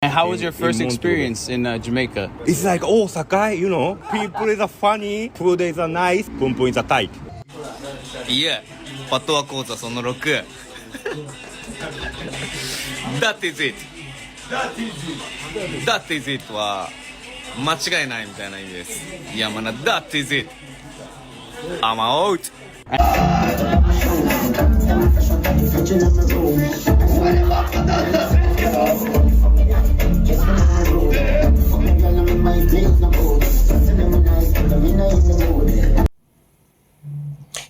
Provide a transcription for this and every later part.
And how was your first experience in Jamaica? It's like Osaka, you know. People is funny, food is nice, pum pum is tight. いえ、パトワ講座その6 That is it That is it は間違いないみたいな意味です。いやまな That is it I'm out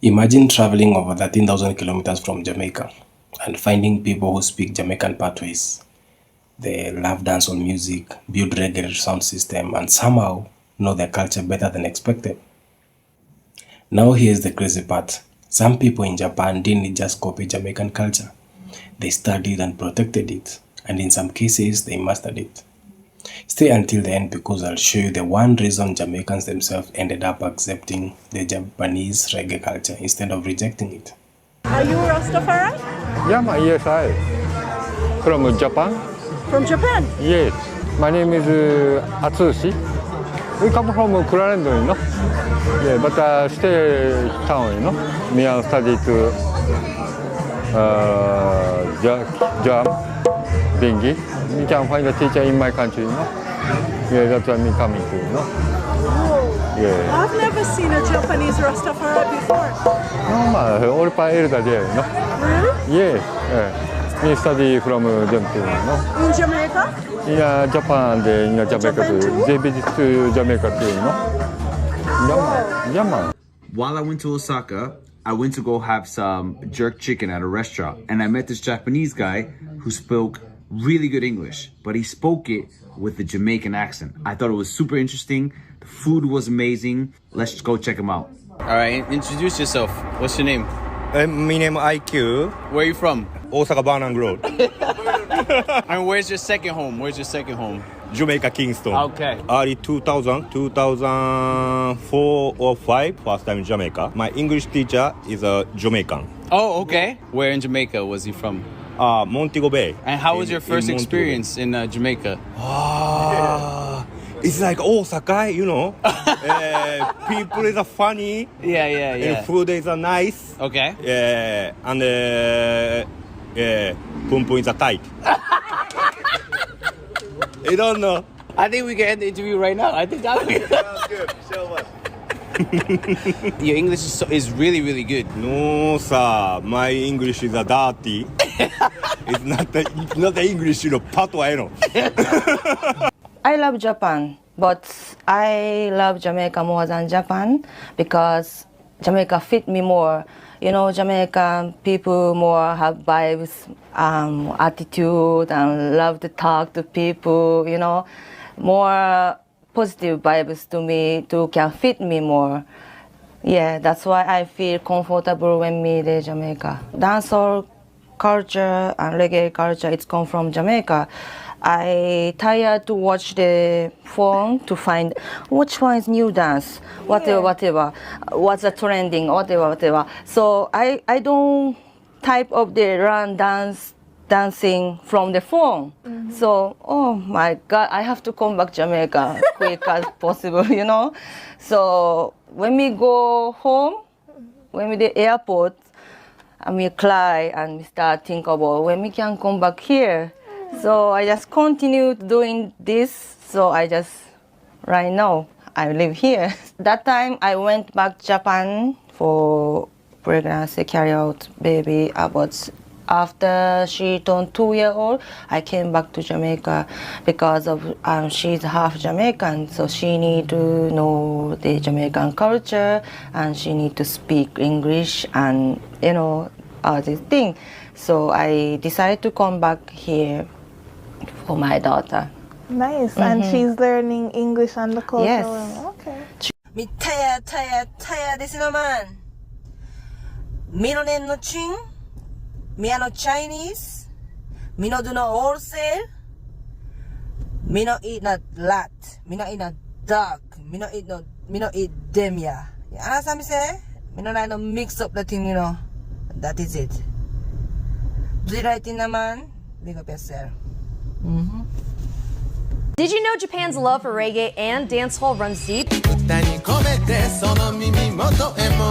Imagine traveling over 13,000 kilometers from Jamaica and finding people who speak Jamaican pathways. They love dancehall music, build reggae sound system, and somehow know their culture better than expected. Now here's the crazy part. Some people in Japan didn't just copy Jamaican culture. They studied and protected it, and in some cases, they mastered it. Stay until the end because I'll show you the one reason Jamaicans themselves ended up accepting the Japanese reggae culture instead of rejecting it. Are you Rastafari? Yeah, yes, I. From Japan? From Japan? Yes. My name is Atsushi. We come from Kurarendo, you know. Yeah, but stay town, you know. Me and study to Jam, Bengi. You can find a teacher in my country, you know. Yeah, that's why me coming to, you know. Oh. Yeah. I've never seen a Japanese Rastafari before. No, all pa elder there, you know. Really? Yeah. Me study from them too, you know. In Jamaica? In Japan, in Jamaica Japan too. too? They visit to Jamaica too, you know. Yeah, man. While I went to Osaka, I went to go have some jerk chicken at a restaurant, and I met this Japanese guy who spoke really good English, but he spoke it with the Jamaican accent. I thought it was super interesting. The food was amazing. Let's go check him out. All right, introduce yourself. What's your name? My name IQ, Where are you from? Osaka Banang Road, And where's your second home? Where's your second home? Jamaica Kingston. Okay. Early 2004 or 5, first time in Jamaica. My English teacher is a Jamaican. Oh, okay. Where in Jamaica was he from? Montego Bay. And how was your In first Montego experience in Jamaica? Bay. It's like Osaka, you know. People is funny. Yeah. And food is nice. Okay. Yeah, and pum pum is tight. I don't know. I think we can end the interview right now. I think that would be... Sounds good. Show us. Your English is really, really good. No, sir. My English is dirty. It's not the English, you know, patois, you know. I love Japan, but I love Jamaica more than Japan because Jamaica fit me more. You know, Jamaican people more have vibes, attitude, and love to talk to people, you know. More positive vibes to me, can fit me more. Yeah, that's why I feel comfortable when me in Jamaica. Dancehall culture and reggae culture, it's come from Jamaica. I tired to watch the phone to find which one is new dance, whatever, what's the trending, whatever. So I don't type of the run dancing from the phone. Mm-hmm. So, oh my God, I have to come back Jamaica quick as possible, you know. So when we go home, when we the airport, and we cry and we start think about when we can come back here. So I just continued doing this. So right now, I live here. That time I went back Japan for pregnancy, carry out baby. But after she turned 2 years old, I came back to Jamaica because of she's half Jamaican. So she need to know the Jamaican culture and she need to speak English and, you know, all this thing. So I decided to come back here for my daughter. Nice. Mm-hmm. And she's learning English and the culture. Yes. Okay. Me tired this no man. Me no name no ching. Me are no Chinese. Me no do no wholesale. Me no eat no lot. Me no eat no dog. Me no eat demia. You understand me say? Me no like no mix up the thing, you know. That is it. Do the right thing, man. Big up yourself. Mm-hmm. Did you know Japan's love for reggae and dancehall runs deep?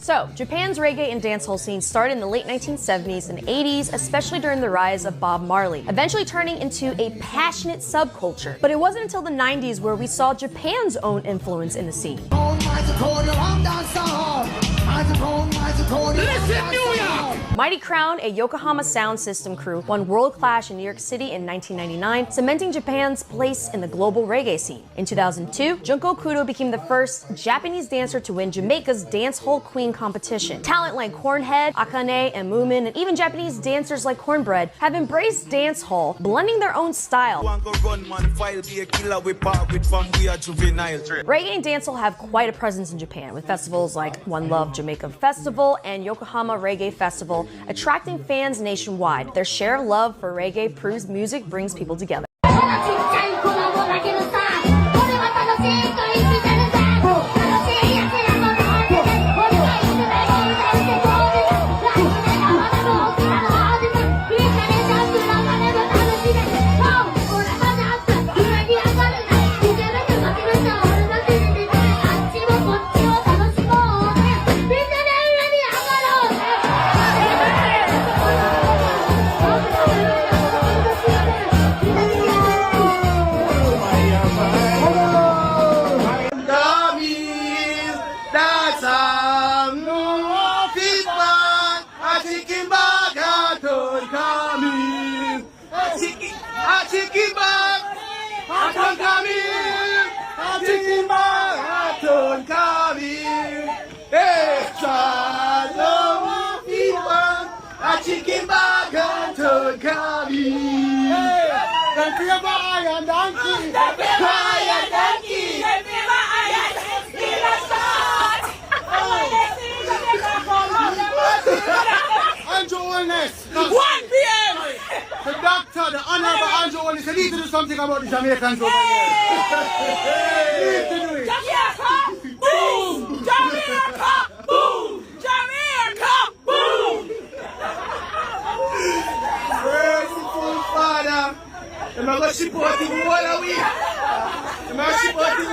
So, Japan's reggae and dancehall scene started in the late 1970s and 80s, especially during the rise of Bob Marley, eventually turning into a passionate subculture. But it wasn't until the 90s where we saw Japan's own influence in the scene. Mighty Crown, a Yokohama sound system crew, won World Clash in New York City in 1999, cementing Japan's place in the global reggae scene. In 2002, Junko Kudo became the first Japanese dancer to win Jamaica's Dancehall Queen competition. Talent like Cornhead, Akane, and Moomin, and even Japanese dancers like Cornbread have embraced dancehall, blending their own style. Reggae and dancehall have quite a presence in Japan, with festivals like One Love Jamaica Festival and Yokohama Reggae Festival attracting fans nationwide. Their share of love for reggae proves music brings people together. The doctor, the honorable Andrew Only said, need to do something about the Jamaicans over here. Need to do it. Jamaica, boom! Jamaica, boom! Jamaica, boom! Merciful Father, I'm going to support you all away. I'm going to support you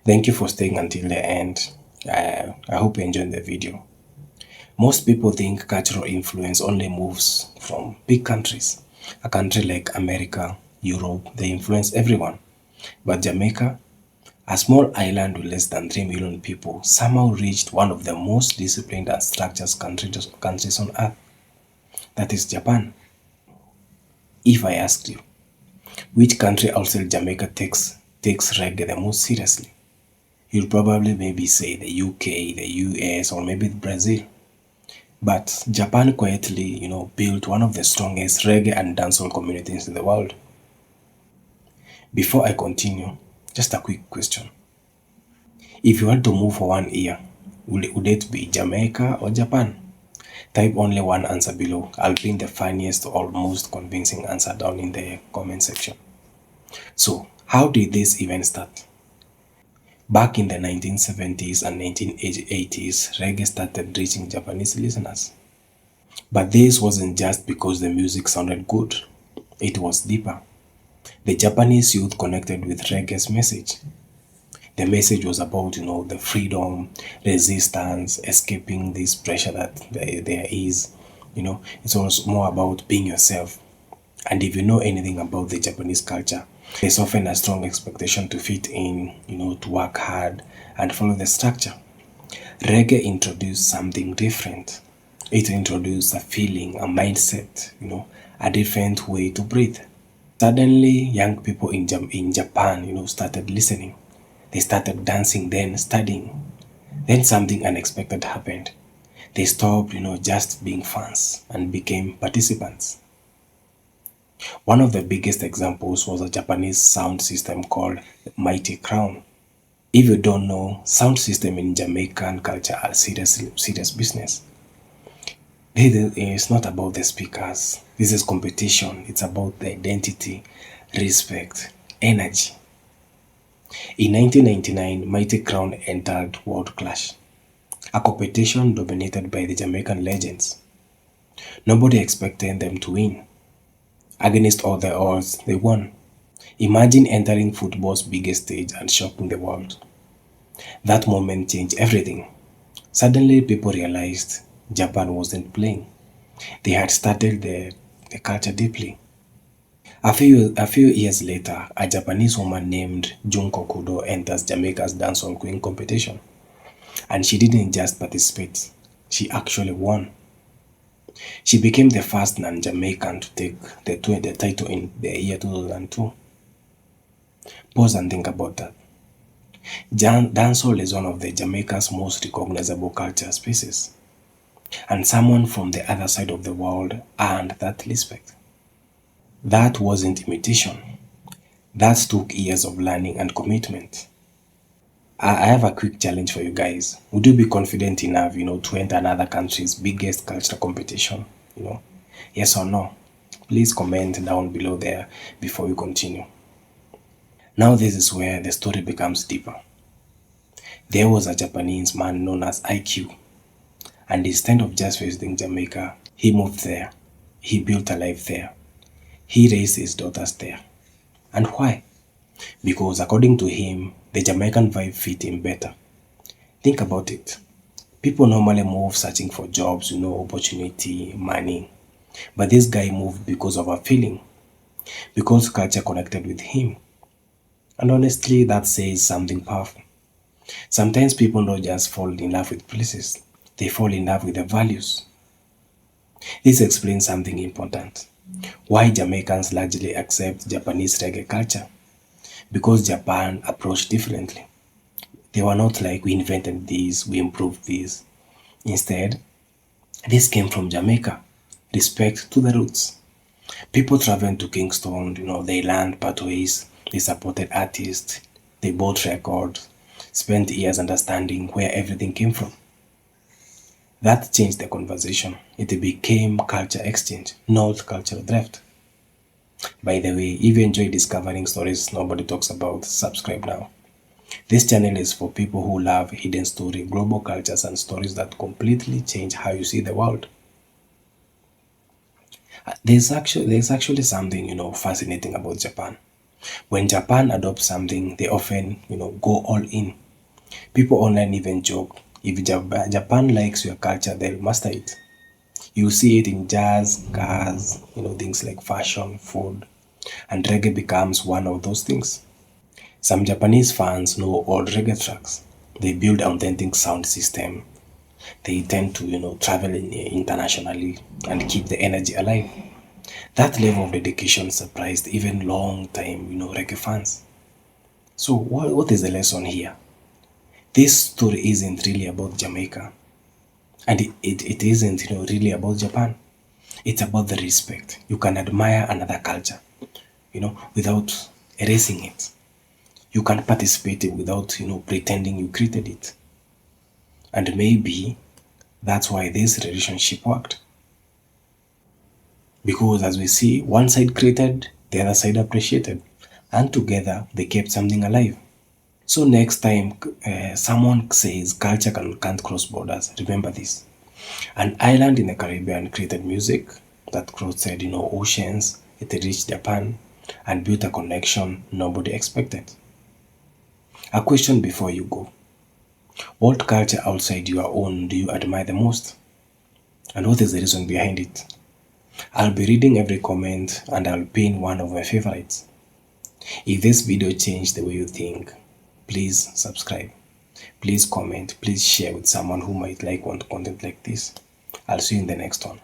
Thank you for staying until the end. I hope you enjoyed the video. Most people think cultural influence only moves from big countries. A country like America, Europe, they influence everyone. But Jamaica, a small island with less than 3 million people, somehow reached one of the most disciplined and structured countries on earth. That is Japan. If I asked you, which country outside Jamaica takes reggae the most seriously? You'll probably maybe say the UK, the US, or maybe Brazil. But Japan quietly, built one of the strongest reggae and dancehall communities in the world. Before I continue, just a quick question. If you want to move for 1 year, would it be Jamaica or Japan? Type only one answer below. I'll pin the funniest or most convincing answer down in the comment section. So, how did this even start? Back in the 1970s and 1980s, reggae started reaching Japanese listeners. But this wasn't just because the music sounded good. It was deeper. The Japanese youth connected with reggae's message. The message was about, the freedom, resistance, escaping this pressure that there is. It was more about being yourself. And if you know anything about the Japanese culture, there's often a strong expectation to fit in, to work hard and follow the structure. Reggae introduced something different. It introduced a feeling, a mindset, a different way to breathe. Suddenly, young people in Japan, started listening. They started dancing, then studying. Then something unexpected happened. They stopped, just being fans and became participants. One of the biggest examples was a Japanese sound system called Mighty Crown. If you don't know, sound system in Jamaican culture are serious business. It's not about the speakers. This is competition. It's about the identity, respect, energy. In 1999, Mighty Crown entered World Clash, a competition dominated by the Jamaican legends. Nobody expected them to win. Against all the odds, they won. Imagine entering football's biggest stage and shocking the world. That moment changed everything. Suddenly, people realized Japan wasn't playing. They had started the culture deeply. A few years later, a Japanese woman named Junko Kudo enters Jamaica's dancehall queen competition. And she didn't just participate, she actually won. She became the first non-Jamaican to take the title in the year 2002. Pause and think about that. Dancehall is one of the Jamaica's most recognizable culture spaces. And someone from the other side of the world earned that respect. That wasn't imitation. That took years of learning and commitment. I have a quick challenge for you guys. Would you be confident enough, to enter another country's biggest cultural competition? Yes or no? Please comment down below there before we continue. Now this is where the story becomes deeper. There was a Japanese man known as IQ. And instead of just visiting Jamaica, he moved there. He built a life there. He raised his daughters there. And why? Because according to him, the Jamaican vibe fit him better. Think about it. People normally move searching for jobs, opportunity, money. But this guy moved because of a feeling. Because culture connected with him. And honestly, that says something powerful. Sometimes people don't just fall in love with places. They fall in love with the values. This explains something important. Why Jamaicans largely accept Japanese reggae culture. Because Japan approached differently. They were not like, we invented this, we improved this. Instead, this came from Jamaica. Respect to the roots. People traveled to Kingston, they learned pathways, they supported artists, they bought records, spent years understanding where everything came from. That changed the conversation. It became culture exchange, not cultural theft. By the way, if you enjoy discovering stories nobody talks about, subscribe now. This channel is for people who love hidden story, global cultures, and stories that completely change how you see the world. There's actually something, fascinating about Japan. When Japan adopts something, they often, go all in. People online even joke, if Japan likes your culture, they'll master it. You see it in jazz, cars, things like fashion, food, and reggae becomes one of those things. Some Japanese fans know old reggae tracks. They build authentic sound system. They tend to, travel internationally and keep the energy alive. That level of dedication surprised even long-time, reggae fans. So what is the lesson here? This story isn't really about Jamaica. And it isn't, really about Japan. It's about the respect. You can admire another culture, without erasing it. You can participate without, pretending you created it. And maybe that's why this relationship worked. Because as we see, one side created, the other side appreciated. And together, they kept something alive. So next time someone says culture can't cross borders, remember this. An island in the Caribbean created music that crossed, oceans, it reached Japan, and built a connection nobody expected. A question before you go. What culture outside your own do you admire the most? And what is the reason behind it? I'll be reading every comment and I'll pin one of my favorites. If this video changed the way you think, please subscribe, please comment, please share with someone who might want content like this. I'll see you in the next one.